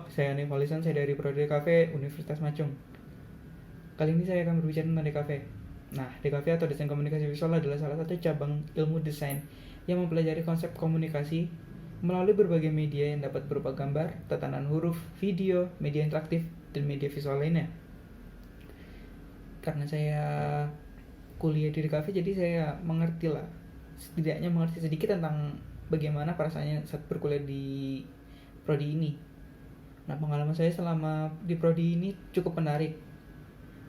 Saya Hanif Falisan, saya dari Prodi DKV Universitas Macung. Kali ini saya akan berbicara tentang DKV. Nah, DKV atau Desain Komunikasi Visual adalah salah satu cabang ilmu desain yang mempelajari konsep komunikasi melalui berbagai media yang dapat berupa gambar, tatanan huruf, video, media interaktif, dan media visual lainnya. Karena saya kuliah di DKV, jadi saya mengerti lah, setidaknya mengerti sedikit tentang bagaimana perasaannya saat berkuliah di prodi ini. Nah, pengalaman saya selama di prodi ini cukup menarik.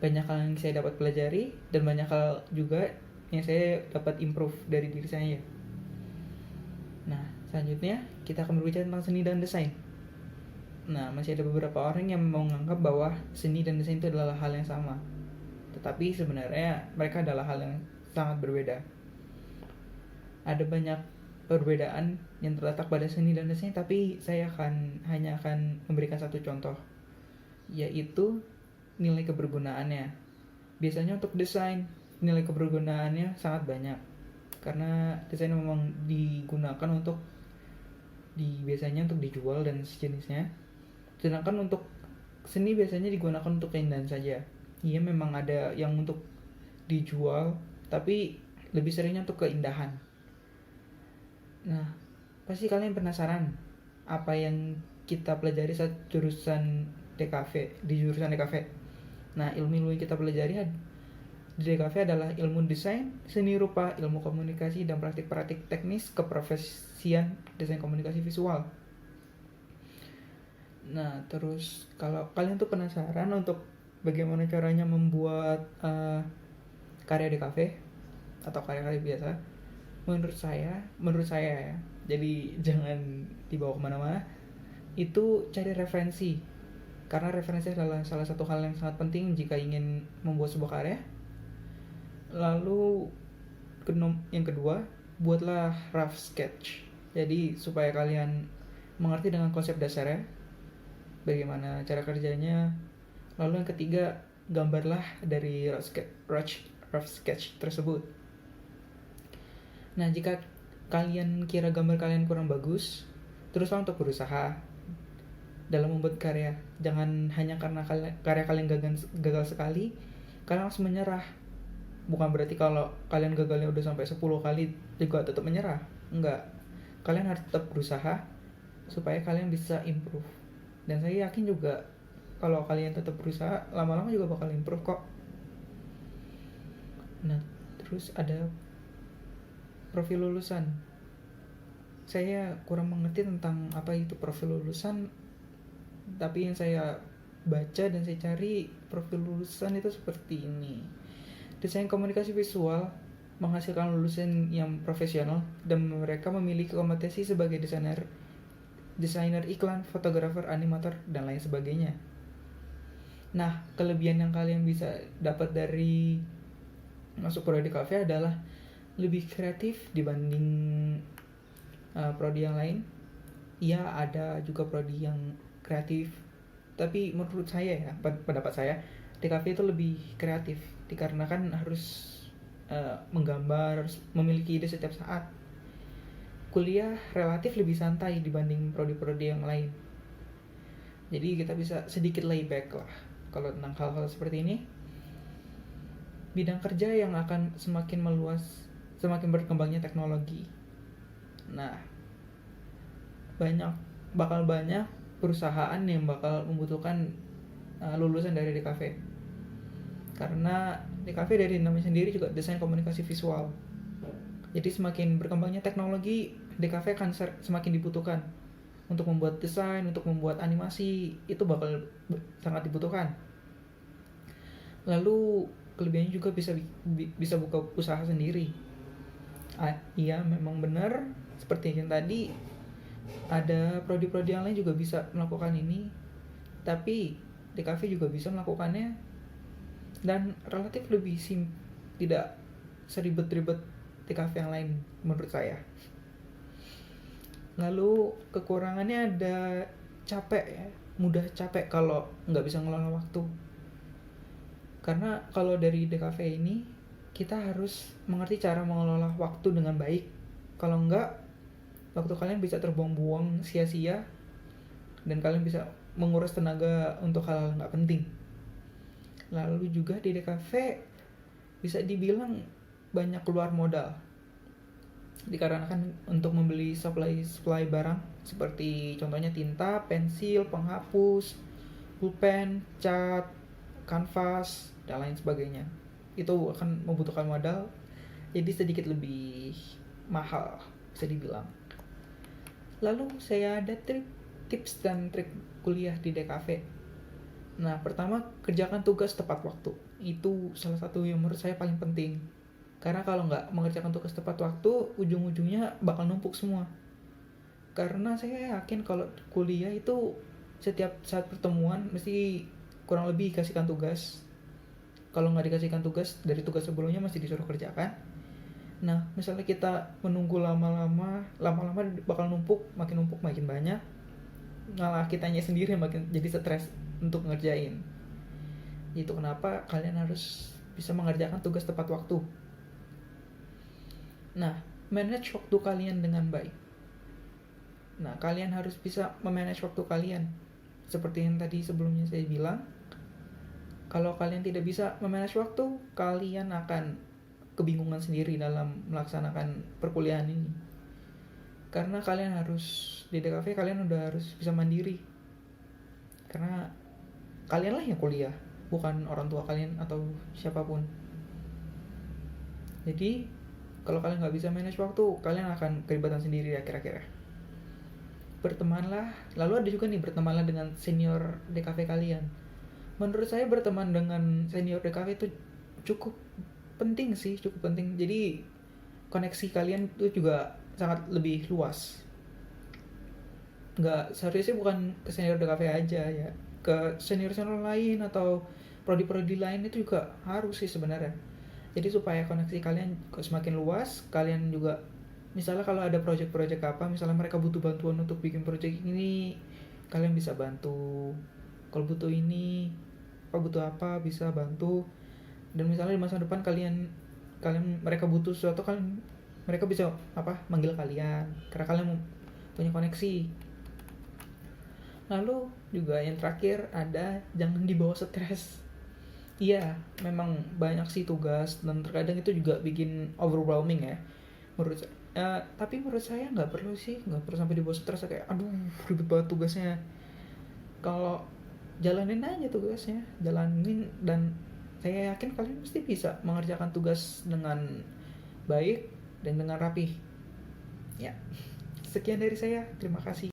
Banyak hal yang saya dapat pelajari dan banyak hal juga yang saya dapat improve dari diri saya. Nah, selanjutnya kita akan berbicara tentang seni dan desain. Nah, masih ada beberapa orang yang menganggap bahwa seni dan desain itu adalah hal yang sama. Tetapi sebenarnya mereka adalah hal yang sangat berbeda. Ada banyak perbedaan yang terletak pada seni dan desain, tapi saya hanya akan memberikan satu contoh, yaitu nilai kebergunaannya. Biasanya untuk desain, nilai kebergunaannya sangat banyak, karena desain memang digunakan untuk biasanya untuk dijual dan sejenisnya. Sedangkan untuk seni biasanya digunakan untuk keindahan saja. Iya, memang ada yang untuk dijual, tapi lebih seringnya untuk keindahan. Nah, pasti kalian penasaran apa yang kita pelajari saat jurusan DKV. Nah, ilmu-ilmu yang kita pelajari di DKV adalah ilmu desain, seni rupa, ilmu komunikasi, dan praktik-praktik teknis keprofesian desain komunikasi visual. Nah, terus kalau kalian tuh penasaran untuk bagaimana caranya membuat karya DKV atau karya-karya biasa, menurut saya ya, jadi jangan dibawa kemana-mana, itu cari referensi, karena referensi adalah salah satu hal yang sangat penting jika ingin membuat sebuah karya. Lalu yang kedua, buatlah rough sketch, jadi supaya kalian mengerti dengan konsep dasarnya, bagaimana cara kerjanya. Lalu yang ketiga, gambarlah dari rough sketch tersebut. Nah, jika kalian kira gambar kalian kurang bagus, teruslah untuk berusaha dalam membuat karya. Jangan hanya karena karya kalian gagal sekali, kalian langsung menyerah. Bukan berarti kalau kalian gagalnya udah sampai 10 kali juga tetap menyerah. Enggak. Kalian harus tetap berusaha supaya kalian bisa improve. Dan saya yakin juga kalau kalian tetap berusaha, lama-lama juga bakal improve kok. Nah, terus ada profil lulusan. Saya kurang mengerti tentang apa itu profil lulusan, tapi yang saya baca dan saya cari, profil lulusan itu seperti ini. Desain komunikasi visual menghasilkan lulusan yang profesional dan mereka memiliki kompetensi sebagai desainer iklan, fotografer, animator, dan lain sebagainya. Nah, kelebihan yang kalian bisa dapat dari masuk prodi DKV adalah lebih kreatif dibanding prodi yang lain. Iya, ada juga prodi yang kreatif, tapi menurut saya ya, pendapat saya, DKV itu lebih kreatif dikarenakan harus menggambar, harus memiliki ide setiap saat. Kuliah relatif lebih santai dibanding prodi-prodi yang lain, jadi kita bisa sedikit layback lah kalau tentang hal-hal seperti ini. Bidang kerja yang akan semakin meluas semakin berkembangnya teknologi. Nah, bakal banyak perusahaan yang bakal membutuhkan lulusan dari DKV, karena DKV dari namanya sendiri juga desain komunikasi visual. Jadi semakin berkembangnya teknologi, DKV akan semakin dibutuhkan untuk membuat desain, untuk membuat animasi, itu bakal sangat dibutuhkan. Lalu kelebihannya juga bisa buka usaha sendiri. Iya, memang benar seperti yang tadi, ada prodi-prodi yang lain juga bisa melakukan ini, tapi DKV juga bisa melakukannya dan relatif lebih tidak seribet-ribet DKV yang lain menurut saya. Lalu kekurangannya ada capek ya, mudah capek kalau nggak bisa ngelola waktu. Karena kalau dari DKV ini kita harus mengerti cara mengelola waktu dengan baik. Kalau enggak, waktu kalian bisa terbuang-buang sia-sia dan kalian bisa menguras tenaga untuk hal nggak penting. Lalu juga di DKV bisa dibilang banyak keluar modal, dikarenakan untuk membeli supply barang seperti contohnya tinta, pensil, penghapus, pulpen, cat, kanvas, dan lain sebagainya. Itu akan membutuhkan modal, jadi sedikit lebih mahal bisa dibilang. Lalu saya ada tips dan trik kuliah di DKV. Nah, pertama, kerjakan tugas tepat waktu. Itu salah satu yang menurut saya paling penting. Karena kalau nggak mengerjakan tugas tepat waktu, ujung-ujungnya bakal numpuk semua. Karena saya yakin kalau kuliah itu setiap saat pertemuan mesti kurang lebih dikasihkan tugas. Kalau nggak dikasihkan tugas, dari tugas sebelumnya masih disuruh kerjakan. Nah, misalnya kita menunggu lama-lama bakal numpuk makin banyak. Malah kitanya sendiri makin jadi stres untuk ngerjain. Itu kenapa kalian harus bisa mengerjakan tugas tepat waktu. Nah, manage waktu kalian dengan baik. Nah, kalian harus bisa memanage waktu kalian. Seperti yang tadi sebelumnya saya bilang, kalau kalian tidak bisa memanage waktu, kalian akan kebingungan sendiri dalam melaksanakan perkuliahan ini. Karena kalian harus di DKV, kalian udah harus bisa mandiri. Karena kalianlah yang kuliah, bukan orang tua kalian atau siapapun. Jadi kalau kalian nggak bisa manage waktu, kalian akan kelibatan sendiri akhir-akhirnya. Bertemanlah, lalu ada juga nih, bertemanlah dengan senior DKV kalian. Menurut saya berteman dengan senior DKV itu cukup penting. Jadi koneksi kalian itu juga sangat lebih luas. Nggak, seharusnya bukan ke senior DKV aja ya, ke senior lain atau prodi-prodi lain itu juga harus sih sebenarnya. Jadi supaya koneksi kalian semakin luas, kalian juga misalnya kalau ada project-project apa, misalnya mereka butuh bantuan untuk bikin project ini, kalian bisa bantu. Kalau butuh ini, butuh apa, bisa bantu. Dan misalnya di masa depan kalian mereka butuh sesuatu, mereka bisa manggil kalian karena kalian punya koneksi. Lalu juga yang terakhir ada, jangan dibawa stres. Iya, memang banyak sih tugas dan terkadang itu juga bikin overwhelming ya. Tapi menurut saya nggak perlu sampai dibawa stres kayak aduh ribet banget tugasnya. Kalau jalanin aja tugasnya, dan saya yakin kalian pasti bisa mengerjakan tugas dengan baik dan dengan rapih. Ya, sekian dari saya. Terima kasih.